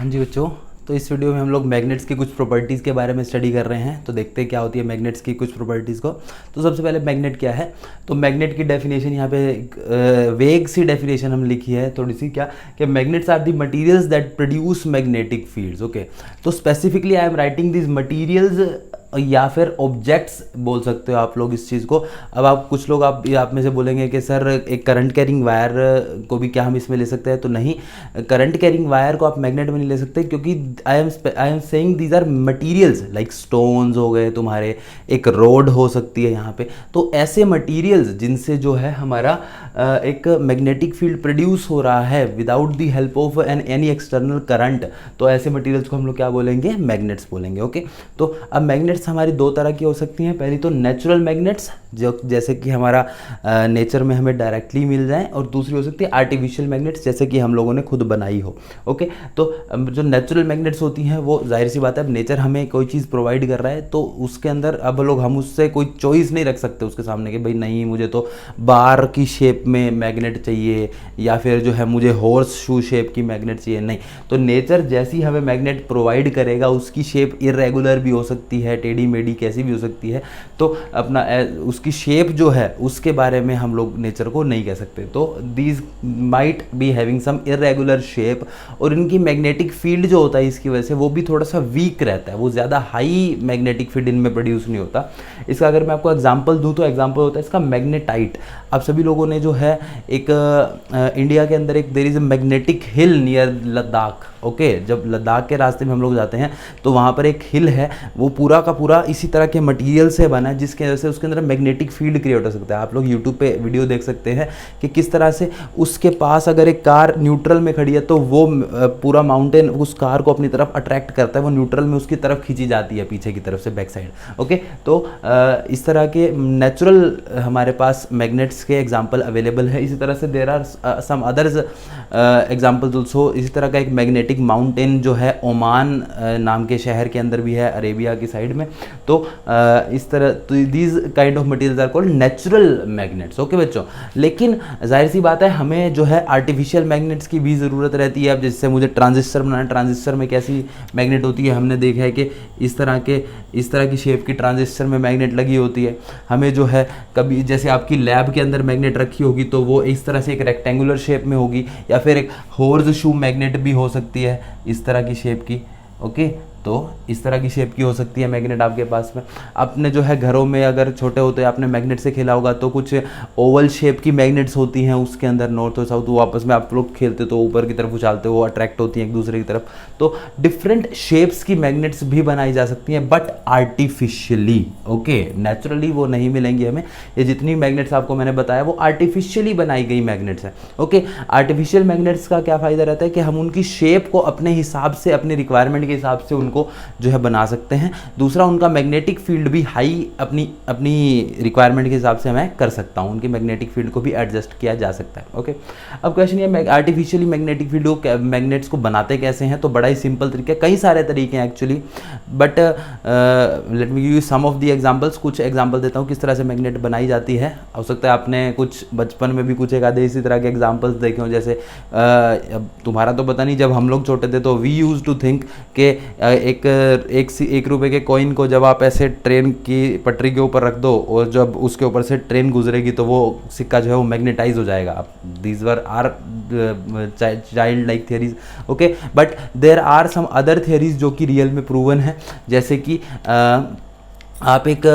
हाँ जी बच्चों, तो इस वीडियो में हम लोग मैग्नेट्स की कुछ प्रॉपर्टीज़ के बारे में स्टडी कर रहे हैं। तो देखते हैं क्या होती है मैग्नेट्स की कुछ प्रॉपर्टीज़ को। तो सबसे पहले मैग्नेट क्या है, तो मैग्नेट की डेफिनेशन यहाँ पे वेग सी डेफिनेशन हम लिखी है थोड़ी सी, क्या कि magnets are the materials that produce magnetic fields. Okay, तो specifically I am writing this materials या फिर ऑब्जेक्ट्स बोल सकते हो आप लोग इस चीज़ को। अब आप कुछ लोग आप में से बोलेंगे कि सर एक करंट कैरिंग वायर को भी क्या हम इसमें ले सकते हैं, तो नहीं, करंट कैरिंग वायर को आप मैग्नेट में नहीं ले सकते, क्योंकि I am saying these are materials like stones हो गए तुम्हारे, एक रोड हो सकती है यहाँ पे। तो ऐसे मटीरियल्स जिनसे जो है हमारा एक मैग्नेटिक फील्ड प्रोड्यूस हो रहा है without the help of any external current, तो ऐसे मटीरियल्स को हम लोग क्या बोलेंगे, मैग्नेट्स बोलेंगे। ओके, तो अब मैग्नेट्स हमारी दो तरह की हो सकती हैं। पहली तो नेचुरल मैग्नेट्स, जो जैसे कि हमारा नेचर में हमें डायरेक्टली मिल जाए, और दूसरी हो सकती है आर्टिफिशियल मैग्नेट्स, जैसे कि हम लोगों ने खुद बनाई हो। ओके, तो जो नेचुरल मैग्नेट्स होती हैं वो जाहिर सी बात है, अब नेचर हमें कोई चीज़ प्रोवाइड कर रहा है तो उसके अंदर अब लोग हम उससे कोई चॉइस नहीं रख सकते उसके सामने कि भाई नहीं मुझे तो बार की शेप में मैग्नेट चाहिए, या फिर जो है मुझे हॉर्स शू शेप की मैग्नेट चाहिए। नहीं, तो नेचर जैसी हमें मैग्नेट प्रोवाइड करेगा उसकी शेप इरेगुलर भी हो सकती है, टेढ़ी मेढ़ी कैसी भी हो सकती है। तो अपना उसकी शेप जो है उसके बारे में हम लोग नेचर को नहीं कह सकते। तो these might be having some irregular shape, और इनकी मैग्नेटिक फील्ड जो होता है इसकी वजह से वो भी थोड़ा सा वीक रहता है, वो ज़्यादा हाई मैग्नेटिक फील्ड इनमें प्रोड्यूस नहीं होता। इसका अगर मैं आपको एग्जांपल दूं तो एग्जांपल होता है इसका मैग्नेटाइट। आप सभी लोगों ने जो है एक इंडिया के अंदर एक there is a magnetic hill near Ladakh. Okay, जब लद्दाख के रास्ते में हम लोग जाते हैं तो वहाँ पर एक हिल है, वो पूरा का पूरा इसी तरह के मटेरियल से बना है, जिसकी वजह से उसके अंदर मैग्नेटिक फील्ड क्रिएट हो सकता है। आप लोग यूट्यूब पे वीडियो देख सकते हैं कि किस तरह से उसके पास अगर एक कार न्यूट्रल में खड़ी है तो वो पूरा माउंटेन उस कार को अपनी तरफ अट्रैक्ट करता है, वो न्यूट्रल में उसकी तरफ खींची जाती है पीछे की तरफ से, बैक साइड। ओके, तो इस तरह के नेचुरल हमारे पास मैग्नेट्स के एग्जाम्पल अवेलेबल है। इसी तरह से there are some others examples also. इसी तरह का एक मैग्नेटिक माउंटेन जो है ओमान नाम के शहर के अंदर भी है, अरेबिया की साइड में। तो इस तरह these kind of materials are called natural magnets. Okay बच्चों, लेकिन जाहिर सी बात है हमें जो है आर्टिफिशियल मैग्नेट्स की भी ज़रूरत रहती है। अब जैसे मुझे ट्रांजिस्टर बनाना, ट्रांजिस्टर में कैसी मैग्नेट होती है, हमने देखा है कि इस तरह की शेप की ट्रांजिस्टर में मैग्नेट लगी होती है। हमें जो है कभी जैसे आपकी लैब के अंदर मैग्नेट रखी होगी तो वो इस तरह से एक रेक्टेंगुलर शेप में होगी, या फिर एक हॉर्स शू मैग्नेट भी हो सकती है इस तरह की शेप की। ओके, तो इस तरह की शेप की हो सकती है मैग्नेट आपके पास में। आपने जो है घरों में अगर छोटे होते आपने मैग्नेट से खेला होगा तो कुछ ओवल शेप की मैग्नेट्स होती हैं उसके अंदर, नॉर्थ और साउथ, वो आपस में आप लोग खेलते तो ऊपर की तरफ उछालते हो, वो अट्रैक्ट होती हैं एक दूसरे की तरफ। तो डिफरेंट शेप्स की मैग्नेट्स भी बनाई जा सकती हैं, बट आर्टिफिशियली। ओके, नेचुरली वो नहीं मिलेंगी हमें। ये जितनी मैग्नेट्स आपको मैंने बताया वो आर्टिफिशियली बनाई गई मैग्नेट्स हैं। ओके, आर्टिफिशियल मैग्नेट्स का क्या फ़ायदा रहता है कि हम उनकी शेप को अपने हिसाब से, अपनी रिक्वायरमेंट के हिसाब से को जो है बना सकते हैं। दूसरा, उनका मैग्नेटिक फील्ड भी हाई अपनी रिक्वायरमेंट के हिसाब से मैं कर सकता हूं, उनकी मैग्नेटिक फील्ड को भी एडजस्ट किया जा सकता है। ओके, अब क्वेश्चन ये आर्टिफिशियली मैग्नेटिक फील्ड को, मैग्नेट्स को बनाते कैसे हैं, तो बड़ा ही सिंपल तरीका, कई सारे तरीके हैं actually, but let me give you some of the examples. कुछ एग्जांपल देता हूं किस तरह से मैग्नेट बनाई जाती है। हो सकता है आपने कुछ बचपन में भी कुछ एक आधे इसी तरह के एग्जांपल्स देखे हो, जैसे अब तुम्हारा तो पता नहीं, जब हम लोग छोटे थे तो वी यूज टू थिंक के एक रुपए के कॉइन को जब आप ऐसे ट्रेन की पटरी के ऊपर रख दो और जब उसके ऊपर से ट्रेन गुजरेगी तो वो सिक्का जो है वो मैग्नेटाइज हो जाएगा। These were are child like theories. Okay, but there are some other theories जो कि रियल में प्रूवन है, जैसे कि आप एक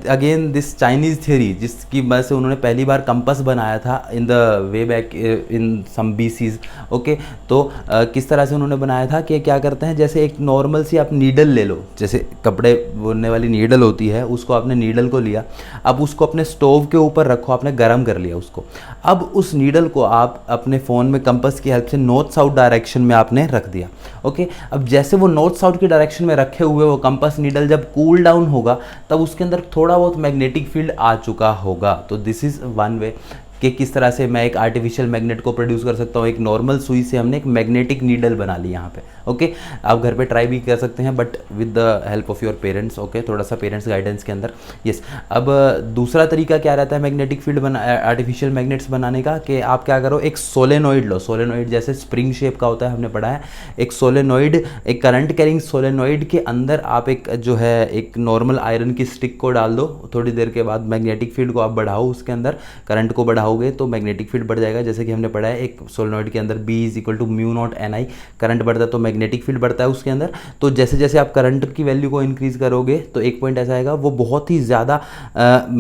अगेन दिस चाइनीज़ थ्योरी, जिसकी वजह से उन्होंने पहली बार कंपस बनाया था in the way back in some BCs. Okay, तो किस तरह से उन्होंने बनाया था कि क्या करते हैं, जैसे एक नॉर्मल सी आप नीडल ले लो, जैसे कपड़े बुनने वाली नीडल होती है, उसको आपने नीडल को लिया, अब उसको अपने स्टोव के ऊपर रखो, आपने गर्म कर लिया उसको। अब उस नीडल को आप अपने फ़ोन में कंपस की हेल्प से नॉर्थ साउथ डायरेक्शन में आपने रख दिया। ओके, अब जैसे वो नॉर्थ साउथ की डायरेक्शन में रखे हुए वो कंपस नीडल जब कूल डाउन होगा तब उसके अंदर थोड़ा बहुत मैग्नेटिक फील्ड आ चुका होगा। तो दिस इज़ वन वे कि किस तरह से मैं एक आर्टिफिशियल मैग्नेट को प्रोड्यूस कर सकता हूँ। एक नॉर्मल सुई से हमने एक मैग्नेटिक नीडल बना ली यहाँ पे। ओके, आप घर पे ट्राई भी कर सकते हैं but with the help of your parents. Okay, थोड़ा सा पेरेंट्स गाइडेंस के अंदर। यस, अब दूसरा तरीका क्या रहता है मैग्नेटिक फील्ड आर्टिफिशियल मैग्नेट्स बनाने का, कि आप क्या करो, एक सोलेनोइड लो। सोलेनोइड जैसे स्प्रिंग शेप का होता है, हमने पढ़ा है। एक सोलेनोइड, एक करंट कैरिंग सोलेनोइड के अंदर आप एक जो है एक नॉर्मल आयरन की स्टिक को डाल दो। थोड़ी देर के बाद मैग्नेटिक फील्ड को आप बढ़ाओ, उसके अंदर करंट को बढ़ाओगे तो मैग्नेटिक फील्ड बढ़ जाएगा। जैसे कि हमने पढ़ा है एक सोलेनोइड के अंदर B = μ0 Ni, करंट बढ़ता है तो मैग्नेटिक फील्ड बढ़ता है उसके अंदर। तो जैसे जैसे आप करंट की वैल्यू को इंक्रीज करोगे तो एक पॉइंट ऐसा आएगा, वो बहुत ही ज़्यादा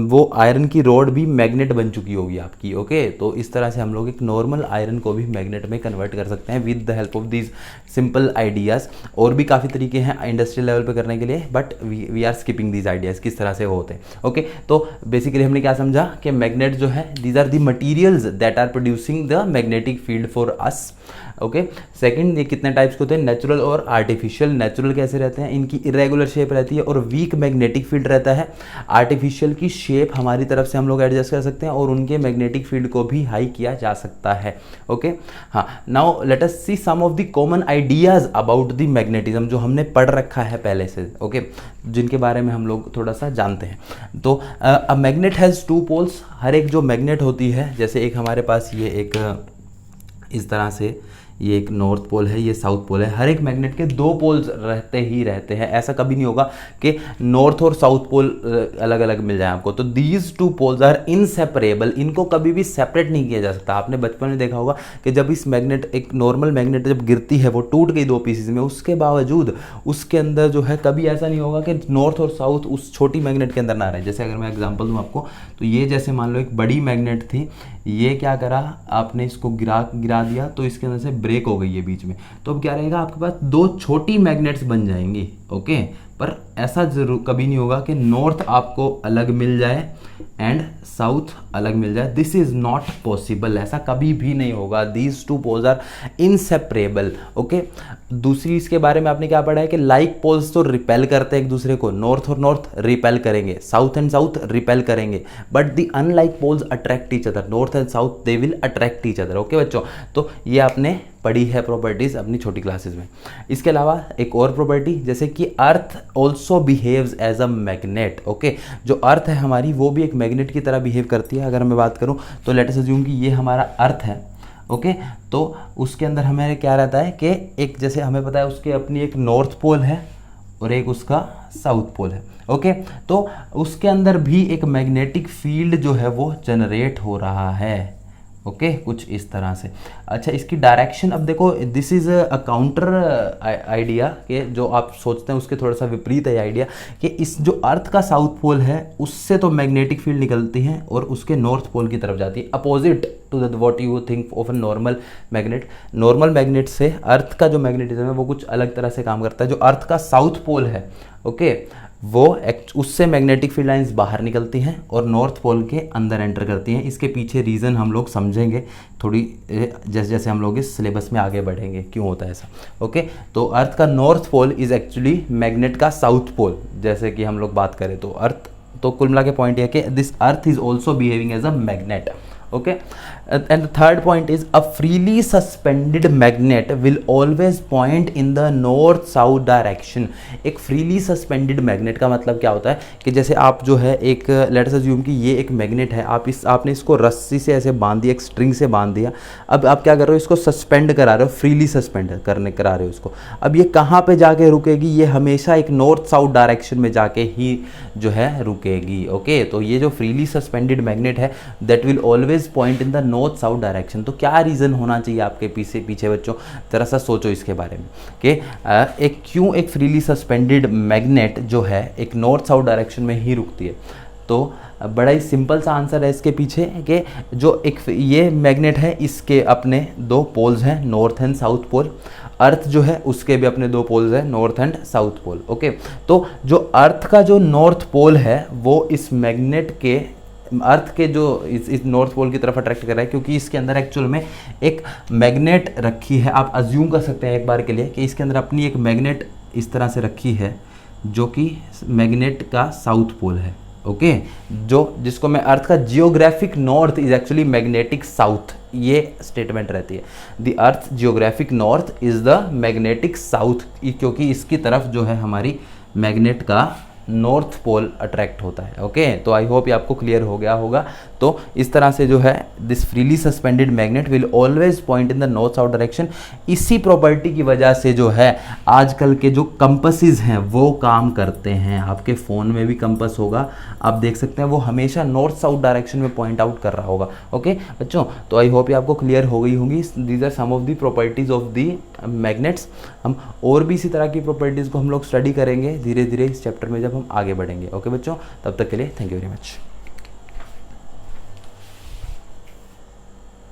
वो आयरन की रॉड भी मैग्नेट बन चुकी होगी आपकी। ओके, तो इस तरह से हम लोग एक नॉर्मल आयरन को भी मैग्नेट में कन्वर्ट कर सकते हैं with the help of these simple ideas. और भी काफ़ी तरीके हैं इंडस्ट्रियल लेवल पे करने के लिए, but we are skipping these ideas, किस तरह से वो होते हैं। ओके, तो बेसिकली हमने क्या समझा कि मैग्नेट जो है, these are the materials that are producing the magnetic field for us. Okay, second, ये कितने टाइप्स के होते हैं, नेचुरल और आर्टिफिशियल। नेचुरल कैसे रहते हैं, इनकी इरेगुलर शेप रहती है और वीक मैग्नेटिक फील्ड रहता है। आर्टिफिशियल की शेप हमारी तरफ से हम लोग एडजस्ट कर सकते हैं और उनके मैग्नेटिक फील्ड को भी हाई किया जा सकता है। ओके, हाँ, now let us see some of the common ideas about the magnetism, जो हमने पढ़ रखा है पहले से। ओके, जिनके बारे में हम लोग थोड़ा सा जानते हैं। तो अ मैग्नेट हैज़ 2 पोल्स। हर एक जो मैग्नेट होती है, जैसे एक हमारे पास ये एक इस तरह से, ये एक नॉर्थ पोल है, ये साउथ पोल है। हर एक मैग्नेट के 2 पोल्स रहते ही रहते हैं। ऐसा कभी नहीं होगा कि नॉर्थ और साउथ पोल अलग अलग मिल जाए आपको। तो दीज 2 पोल्स आर इनसेपरेबल, इनको कभी भी सेपरेट नहीं किया जा सकता। आपने बचपन में देखा होगा कि जब इस मैग्नेट, एक नॉर्मल मैग्नेट जब गिरती है, वो टूट गई 2 पीसेज में, उसके बावजूद उसके अंदर जो है कभी ऐसा नहीं होगा कि नॉर्थ और साउथ उस छोटी मैग्नेट के अंदर ना रहे। जैसे अगर मैं एग्जाम्पल दूँ आपको, तो ये जैसे मान लो एक बड़ी मैग्नेट थी, ये क्या करा, आपने इसको गिरा दिया तो इसके अंदर से ब्रेक हो गई है बीच में। तो अब क्या रहेगा, आपके पास 2 छोटी मैग्नेट्स बन जाएंगी। ओके, पर ऐसा जरूर कभी नहीं होगा कि नॉर्थ आपको अलग मिल जाए एंड साउथ अलग मिल जाए। दिस इज नॉट पॉसिबल, ऐसा कभी भी नहीं होगा। These 2 poles are inseparable. Okay, दूसरी इसके बारे में आपने क्या पढ़ा है कि लाइक पोल्स तो रिपेल करते हैं एक दूसरे को, नॉर्थ और नॉर्थ रिपेल करेंगे, साउथ एंड साउथ रिपेल करेंगे, but the unlike poles attract each other, north and south they will attract each other. Okay बच्चों, तो ये आपने पढ़ी है प्रॉपर्टीज अपनी छोटी क्लासेस में। इसके अलावा एक और प्रॉपर्टी, जैसे कि earth also behaves as a magnet. Okay, जो अर्थ है हमारी, वो भी एक मैग्नेट की तरह बिहेव करती है। अगर मैं बात करूं तो लेट अस अज्यूम कि ये हमारा अर्थ है। ओके, तो उसके अंदर हमें क्या रहता है कि एक, जैसे हमें पता है उसके अपनी एक नॉर्थ पोल है और एक उसका साउथ पोल है। ओके, तो उसके अंदर भी एक मैग्नेटिक फील्ड जो है वो जनरेट हो रहा है। ओके, कुछ इस तरह से। अच्छा, इसकी डायरेक्शन, अब देखो, this is a counter idea के जो आप सोचते हैं उसके थोड़ा सा विपरीत है आइडिया, कि इस जो अर्थ का साउथ पोल है उससे तो मैग्नेटिक फील्ड निकलती है और उसके नॉर्थ पोल की तरफ जाती है, opposite to the what you think of a normal magnet. Normal magnet से अर्थ का जो मैग्नेटिज्म है वो कुछ अलग तरह से काम करता है। जो अर्थ का साउथ पोल है, ओके, वो उससे मैग्नेटिक फील्ड लाइंस बाहर निकलती हैं और नॉर्थ पोल के अंदर एंटर करती हैं। इसके पीछे रीज़न हम लोग समझेंगे थोड़ी जैसे जैसे हम लोग इस सिलेबस में आगे बढ़ेंगे, क्यों होता है ऐसा। ओके, तो अर्थ का north pole is actually magnet का साउथ पोल, जैसे कि हम लोग बात करें तो अर्थ, तो कुल मिला के पॉइंट यह कि this earth is also behaving as a magnet. Okay, and the third point is a freely suspended magnet will always point in the north south direction। एक freely suspended magnet का मतलब क्या होता है कि जैसे आप जो है एक, let us assume कि ये एक मैग्नेट है, आपने इसको रस्सी से ऐसे बांध दिया, एक स्ट्रिंग से बांध दिया। अब आप क्या कर रहे हो, इसको सस्पेंड करा रहे हो, फ्रीली सस्पेंड करा रहे हो इसको। अब ये कहाँ पे जाके रुकेगी, ये हमेशा एक नॉर्थ साउथ डायरेक्शन में जाके ही जो है रुकेगी। ओके, तो ये जो फ्रीली सस्पेंडेड मैग्नेट है that will always point in the north south direction. तो क्या रीज़न होना चाहिए आपके पीछे बच्चों, जरा सा सोचो इसके बारे में कि एक क्यों एक फ्रीली सस्पेंडेड मैग्नेट जो है एक नॉर्थ साउथ डायरेक्शन में ही रुकती है। तो बड़ा ही सिंपल सा आंसर है इसके पीछे कि जो एक ये मैग्नेट है इसके अपने 2 पोल्स हैं, north and south pole. Earth जो है उसके भी अपने 2 पोल्स हैं, north and south pole. Okay, तो जो अर्थ का जो नॉर्थ पोल है वो इस मैग्नेट के, अर्थ के जो इस नॉर्थ पोल की तरफ अट्रैक्ट कर रहा है, क्योंकि इसके अंदर एक्चुअल में एक मैग्नेट रखी है। आप अज्यूम कर सकते हैं एक बार के लिए कि इसके अंदर अपनी एक मैग्नेट इस तरह से रखी है जो कि मैग्नेट का साउथ पोल है। ओके जो जिसको मैं अर्थ का geographic north is actually magnetic south, ये स्टेटमेंट रहती है। The earth geographic north is the magnetic south, क्योंकि इसकी तरफ जो है हमारी मैग्नेट का नॉर्थ पोल अट्रैक्ट होता है। ओके तो आई होप ये आपको क्लियर हो गया होगा। तो इस तरह से जो है this freely suspended magnet will always point in the north south direction. इसी प्रॉपर्टी की वजह से जो है आजकल के जो कंपसेस हैं वो काम करते हैं। आपके फ़ोन में भी कंपस होगा, आप देख सकते हैं वो हमेशा नॉर्थ साउथ डायरेक्शन में पॉइंट आउट कर रहा होगा। ओके बच्चों, तो आई होप ये आपको क्लियर हो गई होंगी। These are some of the properties of the magnets. हम और भी इसी तरह की प्रॉपर्टीज़ को हम लोग स्टडी करेंगे धीरे धीरे इस चैप्टर में जब हम आगे बढ़ेंगे। ओके बच्चों, तब तक के लिए थैंक यू वेरी मच।